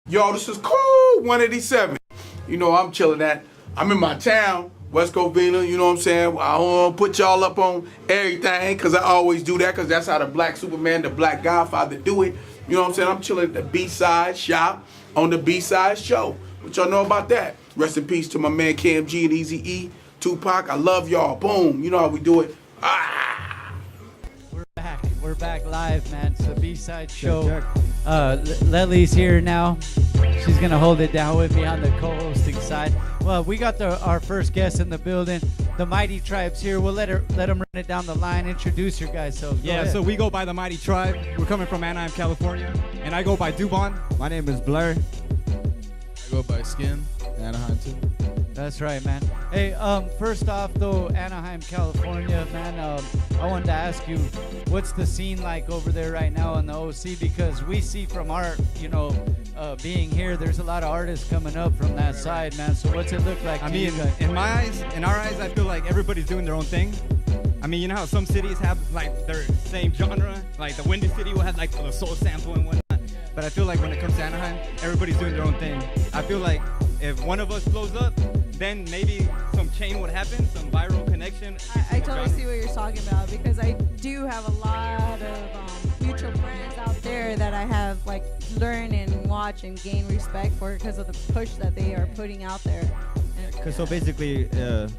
Yo, this is cool 187. You know, I'm chilling I'm in my town, West Covina, you know what I'm saying? I don't want to put y'all up on everything because I always do that because that's how the black Superman, the black Godfather do it. You know what I'm saying? I'm chilling at the B-side shop on the B-side show. What y'all know about that? Rest in peace to my man KMG and Easy E, Tupac. I love y'all. Boom. You know how we do it. Ah! We're back live, man. It's the B-side show. Lely's here now. She's gonna hold it down with me on the co-hosting side. Well, we got our first guest in the building. The Mighty Tribe's here. We'll let them run it down the line. Introduce your guys. So so we go by the Mighty Tribe. We're coming from Anaheim, California, and I go by Dubon. My name is Blur. I go by Skin, Anaheim too. That's right, man. Hey, first off though, Anaheim, California, man, I wanted to ask you, what's the scene like over there right now in the OC? Because we see from our, being here, there's a lot of artists coming up from that side, man. So what's it look like to you guys? In our eyes, I feel like everybody's doing their own thing. I mean, you know how some cities have like their same genre? Like the Windy City will have like the soul sample and whatnot. But I feel like when it comes to Anaheim, everybody's doing their own thing. I feel like if one of us blows up, then maybe some chain would happen, some viral connection. I totally see what you're talking about because I do have a lot of mutual friends out there that I have like learned and watch and gain respect for because of the push that they are putting out there. So basically,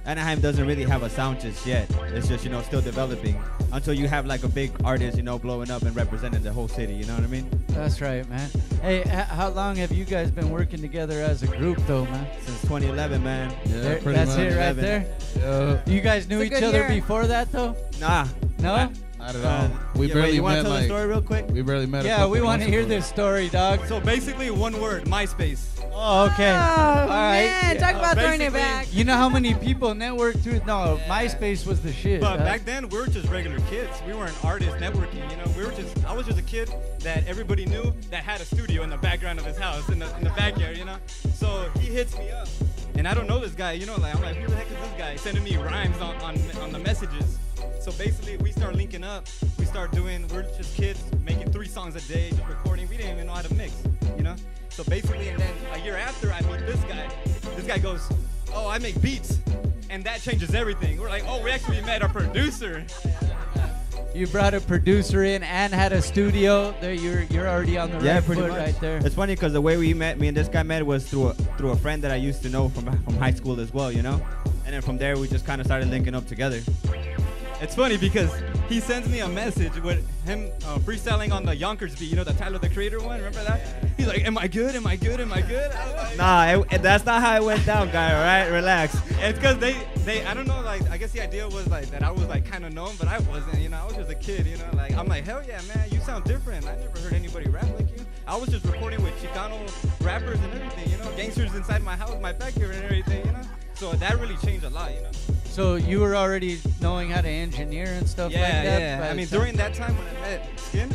Anaheim doesn't really have a sound just yet. It's just, still developing until you have like a big artist, blowing up and representing the whole city. You know what I mean? That's right, man. Hey, how long have you guys been working together as a group, though, man? Since 2011, man. Yeah, that's much. it right there. Yeah. You guys knew each other before that, though? Nah. No? Not at all. We barely wait, you want met. to tell the story real quick? We barely met. Yeah, we want to hear this story, dog. So basically, one word: MySpace. Oh, okay. Oh, All right. man, talk about throwing it back. You know how many people networked through? No, MySpace was the shit. But back then, we were just regular kids. We weren't artists networking. I was just a kid that everybody knew that had a studio in the background of his house, in the backyard. So he hits me up, and I don't know this guy. I'm like, who the heck is this guy sending me rhymes on the messages? So basically, we start linking up. We're just kids making 3 songs a day, just recording. We didn't even know how to mix, So basically, and then a year after, I meet this guy. This guy goes, "Oh, I make beats," and that changes everything. We're like, "Oh, we actually met a producer." You brought a producer in and had a studio. There, you're already on the right pretty foot much. right there. It's funny because the way me and this guy met was through a friend that I used to know from high school as well, And then from there, we just kind of started linking up together. It's funny because he sends me a message with him freestyling on the Yonkers beat, the Tyler the Creator one. Remember that? He's like, "Am I good? Am I good? Am I good?" Like, Nah, that's not how it went down, guy. All right, relax. It's because they I don't know, like I guess the idea was like that I was like kind of known, but I wasn't. I was just a kid. Like I'm like, hell yeah, man, you sound different. I never heard anybody rap like you. I was just recording with Chicano rappers and everything. Gangsters inside my house, my backyard and everything. So that really changed a lot. So you were already knowing how to engineer and stuff like that? Yeah. I mean, during that time when I met Skin,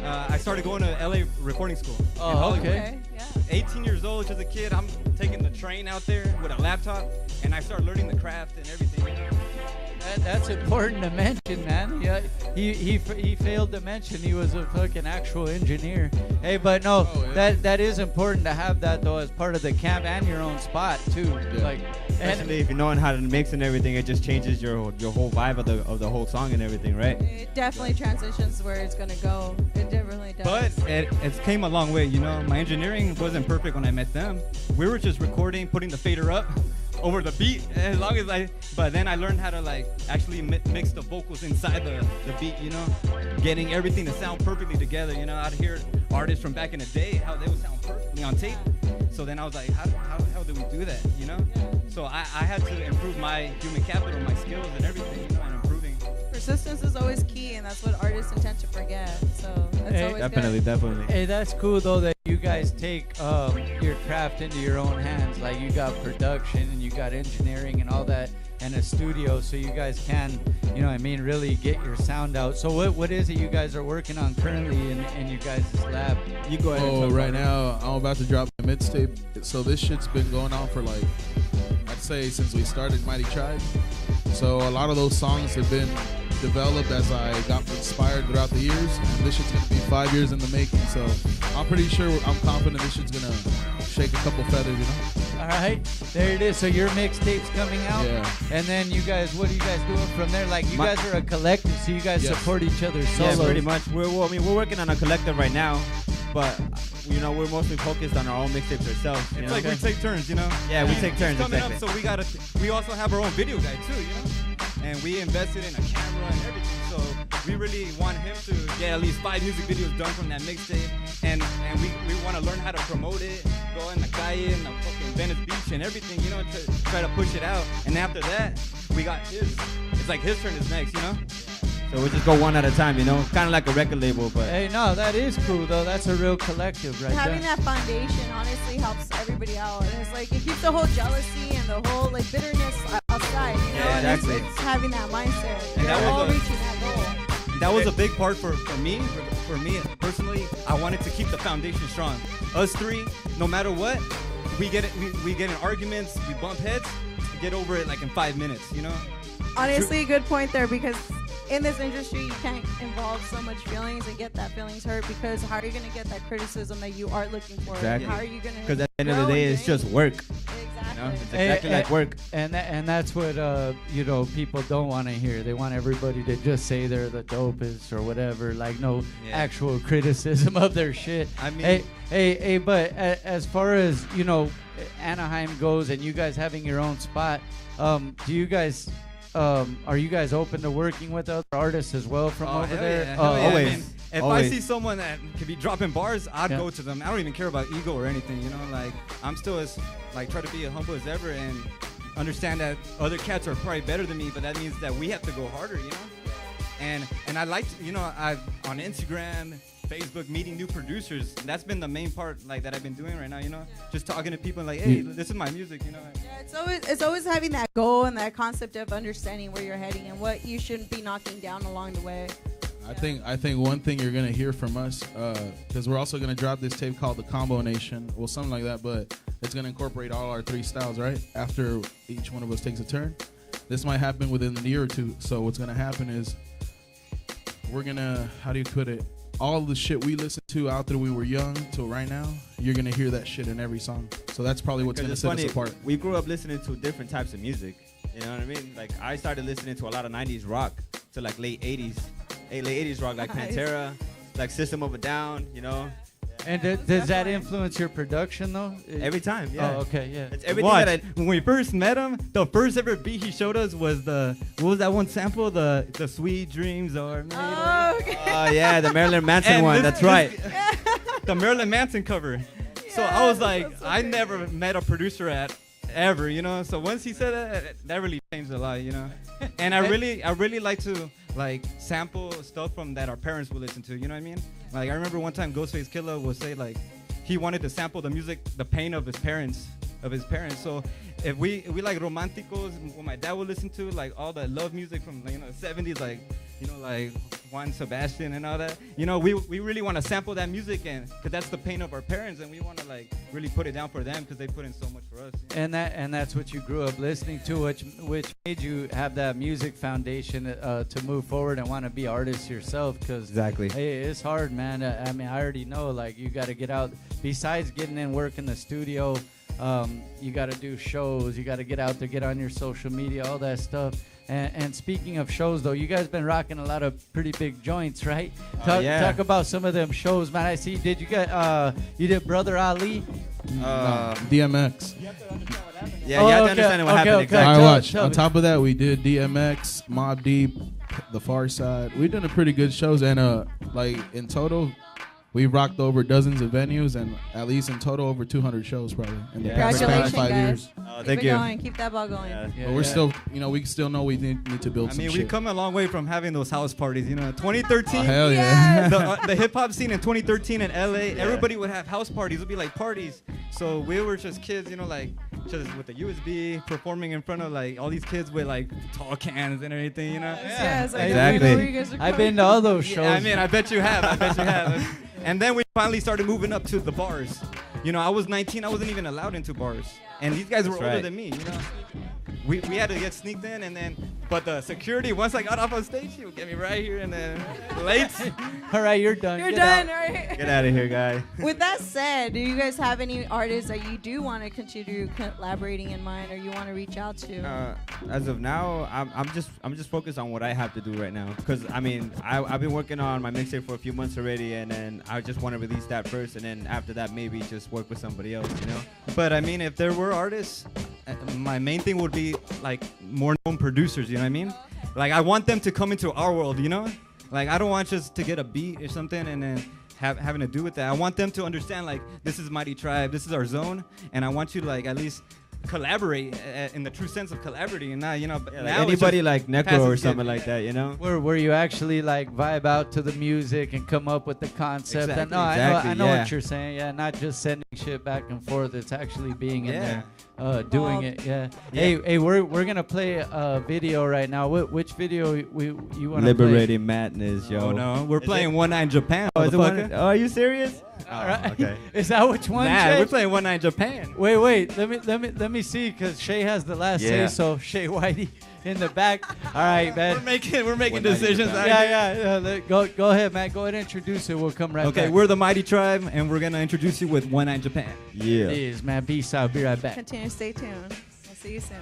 I started going to LA recording school. Oh, okay. Yeah. 18 years old, just a kid. I'm taking the train out there with a laptop, and I start learning the craft and everything. That's important to mention, man. Yeah, he failed to mention he was a fucking actual engineer. Hey, but no, that is important to have that though as part of the camp and your own spot too. Yeah. Especially if you're knowing how to mix and everything, it just changes your whole vibe of the whole song and everything, right? It definitely transitions where it's gonna go. It definitely does. But it came a long way, My engineering wasn't perfect when I met them. We were just recording, putting the fader up over the beat, but then I learned how to actually mix the vocals inside the beat, getting everything to sound perfectly together. I'd hear artists from back in the day how they would sound perfectly on tape. So then I was like, how the hell do we do that, So I had to improve my human capital, my skills and everything, and improving. Persistence is always key, and that's what artists intend to forget. So that's always Definitely. Hey, that's cool though that you guys take your craft into your own hands. Like you got production and you got engineering and all that, and a studio, so you guys can, really get your sound out. So what is it you guys are working on currently in you guys' lab? You go ahead. Oh, right now I'm about to drop a mixtape. So this shit's been going on for I'd say since we started Mighty Tribe. So a lot of those songs have been developed as I got inspired throughout the years. And this shit's gonna be 5 years in the making. So I'm pretty sure, I'm confident this shit's gonna shake a couple feathers, you know? All right, there it is. So your mixtape's coming out, Yeah. and then you guys, what are you guys doing from there? Like you guys are a collective, so you guys Yes. support each other's solos. Yeah, pretty much. I mean, we're working on a collective right now, but you know, we're mostly focused on our own mixtapes ourselves. You It's know? like we take turns, you know. Yeah, we take turns. It's coming Exactly. up, so we also have our own video guy too, you know. And we invested in a camera and everything, so we really want him to get at least 5 music videos done from that mixtape, and we want to learn how to promote it, go in the calle, in the fucking Venice Beach and everything, you know, to try to push it out. And after that, we got his. It's like his turn is next, you know. So we just go one at a time, you know, kind of like a record label, but. Hey, no, that is cool though. That's a real collective right Having there. that foundation honestly helps everybody out, and it's like it keeps the whole jealousy and the whole like bitterness outside, you know. Yeah, And exactly. it's having that mindset. And You're that was all a- reaching that goal. That was a big part for me. For me personally, I wanted to keep the foundation strong. Us three, no matter what, we get in arguments, we bump heads, get over it like in 5 minutes, you know. Honestly, good point there, because in this industry you can't involve so much feelings and get that feelings hurt, because how are you gonna get that criticism that you are looking for? Exactly. How are you gonna? Because at the end of the grow day, and it's change? just work. Exactly. You know? It's Hey, exactly like work. And that's what you know, people don't want to hear. They want everybody to just say they're the dopest or whatever, like no actual criticism of their shit. I mean- hey, but as far as you know, Anaheim goes, and you guys having your own spot, do you guys? Are you guys open to working with other artists as well from over hell there? yeah, hell yeah. always. I mean, if Always. I see someone that could be dropping bars, I'd Yeah. go to them. I don't even care about ego or anything, you know. Like I'm still as like try to be as humble as ever and understand that other cats are probably better than me, but that means that we have to go harder, you know. And I like to, you know, I on Instagram, Facebook, meeting new producers. That's been the main part like that I've been doing right now, you know. Just talking to people like, hey, this is my music, you know. Yeah, it's always having that goal and that concept of understanding where you're heading and what you shouldn't be knocking down along the way. I think one thing you're gonna hear from us, because we're also gonna drop this tape called the Combo Nation, well, something like that, but it's gonna incorporate all our 3 styles, right? After each one of us takes a turn. This might happen within a year or two. So what's gonna happen is we're gonna, how do you put it? All the shit we listened to after we were young till right now, you're gonna hear that shit in every song. So that's probably what's gonna It's set funny, us apart. we grew up listening to different types of music. You know what I mean? Like I started listening to a lot of 90s rock to like late 80s. Late 80s rock like Nice. Pantera, like System of a Down, you know? And does that influence your production though? Every time, yeah. Oh, okay, yeah. It's everything Watch. that When we first met him, the first ever beat he showed us was what was that one sample? The Sweet Dreams are made of. Oh, okay. yeah, the Marilyn Manson And one. this- That's right. The Marilyn Manson cover. So I was Yes, like, that's so I great. never met a producer ever, you know. So once he said that really changed a lot, you know. And I really like to like sample stuff from that our parents would listen to, you know what I mean? Like I remember one time Ghostface Killah would say like he wanted to sample the music, the pain of his parents. So if we like romanticos, what my dad would listen to, like all the love music from the 70s, like like Juan Sebastian and all that. We really want to sample that music, and because that's the pain of our parents, and we want to like really put it down for them because they put in so much for us. And that's what you grew up listening to, which made you have that music foundation to move forward and want to be artists yourself. Because Exactly. hey, it's hard, man. I mean, I already know. Like, you got to get out. Besides getting in work in the studio, you got to do shows. You got to get out there, get on your social media, all that stuff. And speaking of shows, though, you guys been rocking a lot of pretty big joints, right? Yeah. Talk about some of them shows, man. I see. Did you get? You did Brother Ali? DMX. Yeah, Oh, you have to understand what happened okay. exactly. All right, Tell- watch. tell On me. top of that, we did DMX, Mobb Deep, The Far Side. We've done a pretty good shows, and like in total, we've rocked over dozens of venues, and at least in total over 200 shows probably in the past Congratulations, 5 guys. years. Thank Keep you. it going. Keep that ball going. Yeah. But we're still, we still know we need to build I some mean, shit. we've come a long way from having those house parties. 2013. Oh, hell yeah. The hip hop scene in 2013 in LA, everybody would have house parties. It would be like parties. So we were just kids, like just with the USB performing in front of like all these kids with like tall cans and everything, Yes, I Exactly. know where you guys are I've been to coming all those shows. Yeah, I mean, I bet you have. And then we finally started moving up to the bars. I was 19. I wasn't even allowed into bars. And these guys were That's older right. than me, We had to get sneaked in, and then But the security, once I got off on stage, she would get me right here and then late. All right, you're done. You're Get done, out. right? Get out of here, guy. With that said, do you guys have any artists that you do want to continue collaborating in mind, or you want to reach out to? As of now, I'm just focused on what I have to do right now. Cause I mean, I've been working on my mixtape for a few months already, and then I just want to release that first, and then after that, maybe just work with somebody else, you know. But I mean, if there were artists, my main thing would be like more known producers. You know what I mean? Like I want them to come into our world. You know? Like I don't want just to get a beat or something and then having to do with that. I want them to understand like this is Mighty Tribe, this is our zone, and I want you to like at least collaborate in the true sense of collaborating, and not now anybody like Necro passive or something kid. like that, you know. Where you actually like vibe out to the music and come up with the concept. Exactly, No, exactly, I know yeah. what you're saying. Yeah, not just sending shit back and forth. It's actually being in Yeah. there, doing it. Yeah. Hey, we're gonna play a video right now. Which video you want to play? Liberating Madness, yo. Oh no, we're playing One Night in Japan. Oh, is it one? motherfucker. Oh, are you serious? All right. Okay. Is that which one? Nah, Shay? we're playing One Night in Japan. Wait. Let me see, cause Shaye has the last say. Yeah. So Shaye Whitey in the back. All right, man. We're making One Night in decisions. Japan. Yeah. Go ahead, man. Go ahead and introduce it. We'll come right back. Okay, we're the Mighty Tribe, and we're gonna introduce you with One Night in Japan. Yeah. It is, man. Peace out. Be right back. Continue to stay tuned. We'll see you soon.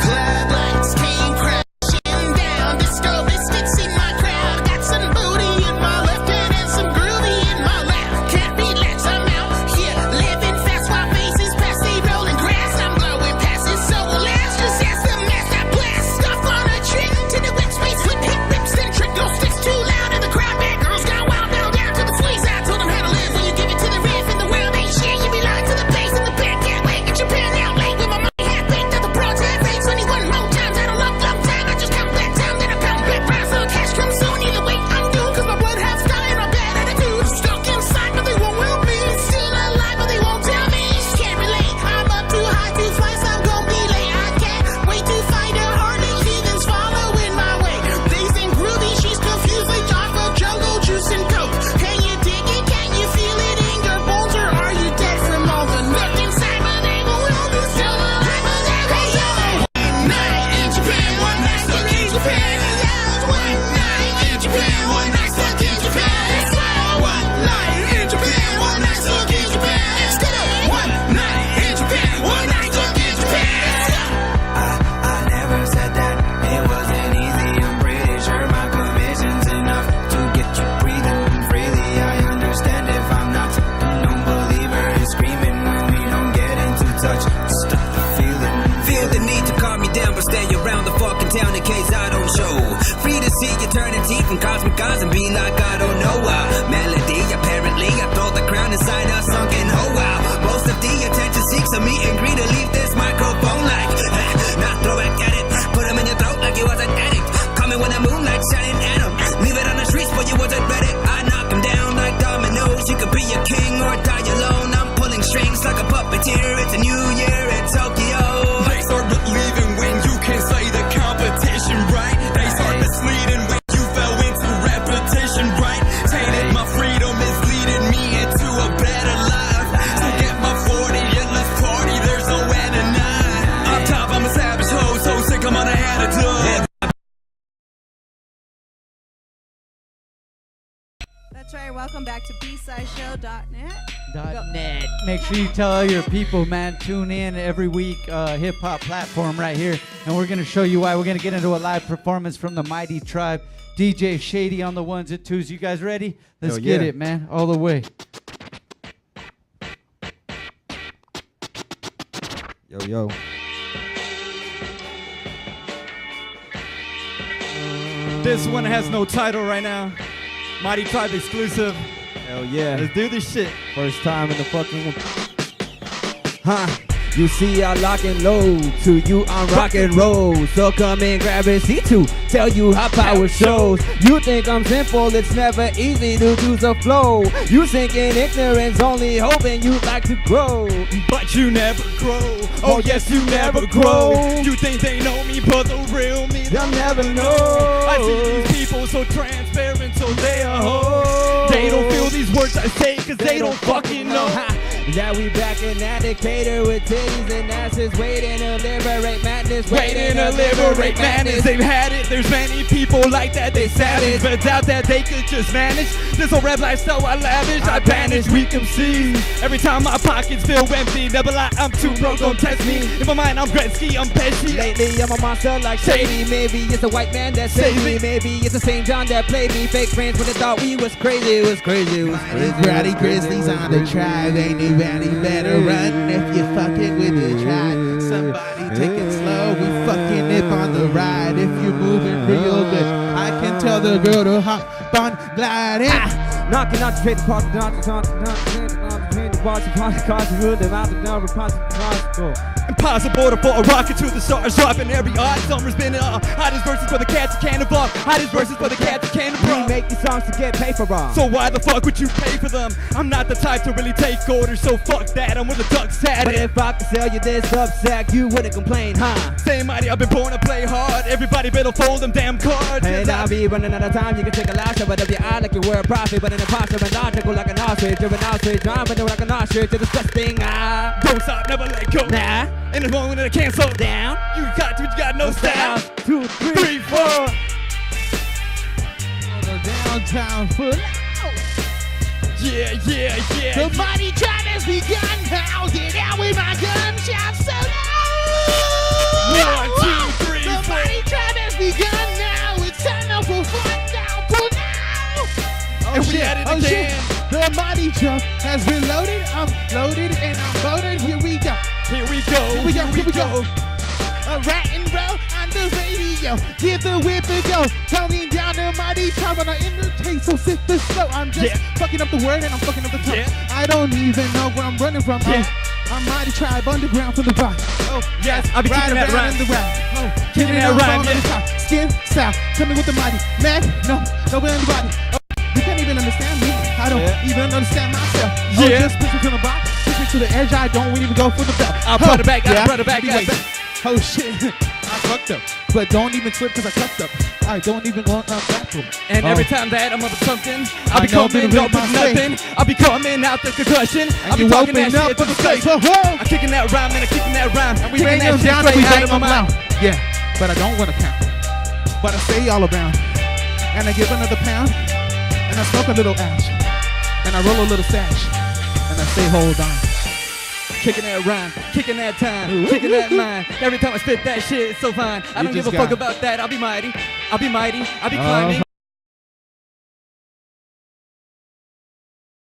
Floodlights came crashing down. Disco biscuits in my crowd. Got some booty in my left hand and some groovy in my left. Can't relax, I'm out here living fast while faces pass. They rolling grass. I'm blowing past it so last. Just ask the mess I blast. Stuff on a trick to the wet space with hip rips and trickle sticks too loud in the crowd. Bad girls got wild down to the squeeze. I told them how to live when you give it to the riff and the world ain't shit. You be lying to the bass in the back. Can't wait, get your pen out late with my money half baked at the project. Raise 21 more times. I don't love time. I just count that time, then I pound back round. So cash comes soon. Either way, I'm doomed. Cause my blood half sky and my bad attitude. Stuck inside, but they won't will me. Still alive, but they won't tell me. Can't relate. I'm up too high to fly, so I'm gon' be late. I can't wait to find a harlot. Heathens following my way. They think groovy, she's confused. They talk of jungle juice and coke. Can you dig it? Can you feel it in your bones? Or are you dead from all the nook inside? But they won't will me. Still alive, but they won't tell me. One night in Japan, one night stuck in Japan. One night in Japan, one night stuck in Japan. One night in Japan, one night stuck in Japan. One night in Japan, one night stuck in Japan. I never said that it wasn't easy. I'm pretty sure my permission's enough to get you breathing freely. I understand if I'm not a non-believer. It's screaming when we don't get into touch. Stop the feeling. Feel the need to calm me down, but stay around the fucking town in case I don't show. Free to see you turning teeth and cosmic eyes and be like I don't know how. Melody, apparently I throw the crown inside a sunken hole. Wow. Most of the attention seeks a meet and greet to leave this microphone like not throw back at it. Put him in your throat like you was an addict. Coming when the moonlight shining at him. Leave it on the streets but you wasn't ready. I knock him down like dominoes. You could be a king or die alone. I'm pulling strings like a puppeteer. It's a new year in Tokyo. They start believing when you can't say the competition right. They start misleading when you fell into repetition, right? Tainted my freedom is leading me into a better life. So get my 40 and let's party. There's no end to night. Up top, I'm a savage hoe, so sick I'm on a attitude. That's right. Welcome back to bsideshow.net. .net. Make sure you tell all your people, man. Tune in every week. Hip hop platform right here, and we're gonna show you why. We're gonna get into a live performance from the Mighty Tribe. DJ Shady on the ones and twos. You guys ready? Let's Hell get yeah. it, man. All the way. Yo. This one has no title right now. Mighty Tribe exclusive. Hell yeah. Let's do this shit. First time in the fucking. You see, I lock and load. To you, I'm rock and roll. So come and grab a seat to tell you how power shows. You think I'm simple, it's never easy to use a flow. You sink in ignorance, only hoping you'd like to grow. But you never grow. Oh yes, you never grow. You think they know me, but the real me They'll never know. I see these people so transparent, so they a hoe. They don't feel these words I say, cause they don't fucking know. That we back in that Decatur with titties and asses, waiting to liberate madness, Waiting to liberate madness. They've had it, there's many people like that, they savage, but doubt that they could just manage. This whole rap lifestyle I lavish, I banish weak MCs. Every time my pockets feel empty, never lie, I'm too broke, don't test me. In my mind I'm Gretzky, I'm Pesci. Lately I'm a monster like Shaye. Maybe it's the white man that saved me. Maybe it's the same John that played me. Fake friends when they thought we was crazy. It was crazy, it was crazy. Rowdy Grizzlies on the tribe, ain't nobody better run if you fucking with the tribe. Somebody take it slow, we fucking nip on the ride. If you're moving real good, I can tell the girl to hop on gliding. Knocking out the trade park, Impossible to pull a rocket to the stars, dropping every odd. Summer's been hottest verses for the cats who can't vlog. Hottest verses for the cats who can't We make these songs to get paid for them. So why the fuck would you pay for them? I'm not the type to really take orders, so fuck that, I'm with the ducks at But it. if I could sell you this Substack, you wouldn't complain, huh? Say mighty, I've been born to play hard. Everybody better fold them damn cards. And I'll be running out of time, you can take a last shot, but if your eye like you were a prophet, but an imposter and logical like an ostrich, you're an ostrich, driving like an ostrich, you're disgusting, ah. Don't stop, never let go. Nah. In the moment that I can't slow Down. You got to, but you got no style. 2, 3, 3, 4. Downtown full. Yeah, yeah, yeah. The mighty tribe has begun. How's it out with my gunshots so loud? 1, 2, 3, The 4. mighty tribe has begun now. It's time now for fun down for now. And we at it again. The mighty truck has been loaded. I'm loaded and I'm loaded. Here we go. Here we go. Here we go. Here we go. A rat and roll on the radio. Give the whip a go. Counting down the mighty tribe on the intertaste. So sit the slow. I'm just Fucking up the word and I'm fucking up the tongue. Yeah. I don't even know where I'm running from. Yeah. I'm mighty tribe underground from the rock. Oh, Yes, I'll be ride kicking that around rhyme. in the rap. Oh, Kicking that rhyme, on yeah. the top. Skin style. Tell me what the mighty man. No, nobody in the body. Oh, you can't even understand me. I don't even understand myself. Oh, Yeah. just push me to the box. Push me to the edge. I don't even go for the belt. I'll put it back, I'll put it back, Heavyweight. I'll put- Oh shit. I fucked up. But don't even trip because I fucked up. I don't even want to bathroom. And every time that I'm up with something, I'll I be know coming been up with with my nothing. I'll be coming out the concussion. I'll be you talking that open up shit for to the the stage. stage. Whoa. I'm kicking that rhyme and I'm kicking that rhyme. And we Kicking bang that them shit down and we straight bang out of them my out. mouth. Yeah, but I don't want to count. But I stay all around. And I give another pound. And I smoke a little ash. And I roll a little sash. And I say hold on. Kicking that rhyme, kicking that time, kicking that mind. Every time I spit that shit, it's so fine. I don't give a just fuck got- about that. I'll be mighty, I'll be mighty, I'll be climbing.